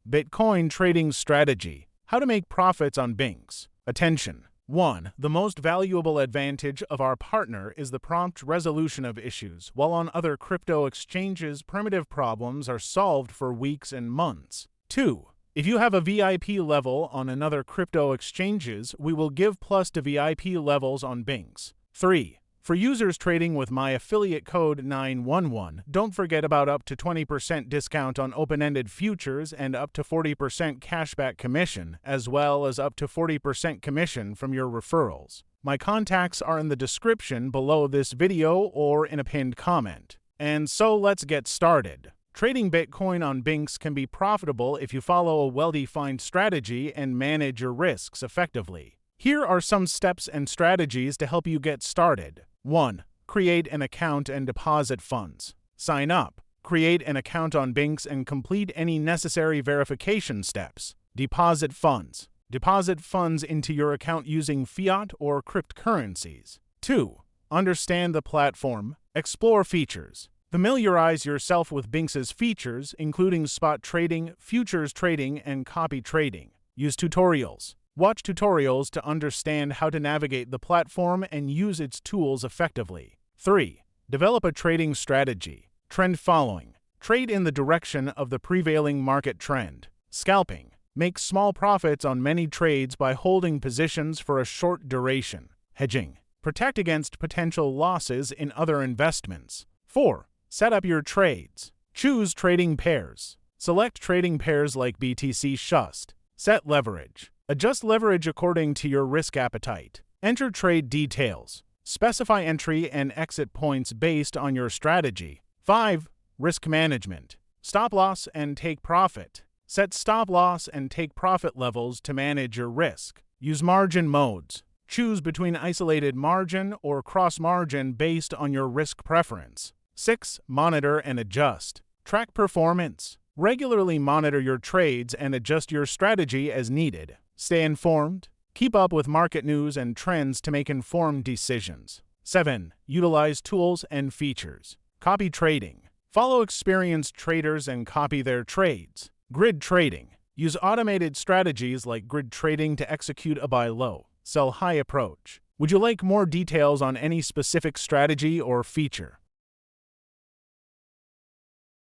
Bitcoin trading strategy. How to make profits on Bingx. Attention. 1. The most valuable advantage of our partner is the prompt resolution of issues, while on other crypto exchanges, primitive problems are solved for weeks and months. 2. If you have a VIP level on another crypto exchanges, we will give plus to VIP levels on Bingx. 3. For users trading with my affiliate code 911, don't forget about up to 20% discount on open-ended futures and up to 40% cashback commission, as well as up to 40% commission from your referrals. My contacts are in the description below this video or in a pinned comment. And so let's get started. Trading Bitcoin on Bingx can be profitable if you follow a well-defined strategy and manage your risks effectively. Here are some steps and strategies to help you get started. 1. Create an account and deposit funds. Sign up. Create an account on Bingx and complete any necessary verification steps. Deposit funds. Deposit funds into your account using fiat or cryptocurrencies. 2. Understand the platform. Explore features. Familiarize yourself with Bingx's features, including spot trading, futures trading, and copy trading. Use tutorials. Watch tutorials to understand how to navigate the platform and use its tools effectively. 3. Develop a trading strategy. Trend following. Trade in the direction of the prevailing market trend. Scalping. Make small profits on many trades by holding positions for a short duration. Hedging. Protect against potential losses in other investments. 4. Set up your trades. Choose trading pairs. Select trading pairs like BTC Shust. Set leverage. Adjust leverage according to your risk appetite. Enter trade details. Specify entry and exit points based on your strategy. 5. Risk management. Stop loss and take profit. Set stop loss and take profit levels to manage your risk. Use margin modes. Choose between isolated margin or cross margin based on your risk preference. 6. Monitor and adjust. Track performance. Regularly monitor your trades and adjust your strategy as needed. Stay informed. Keep up with market news and trends to make informed decisions. 7. Utilize tools and features. Copy trading. Follow experienced traders and copy their trades. Grid trading. Use automated strategies like grid trading to execute a buy low, sell high approach. Would you like more details on any specific strategy or feature?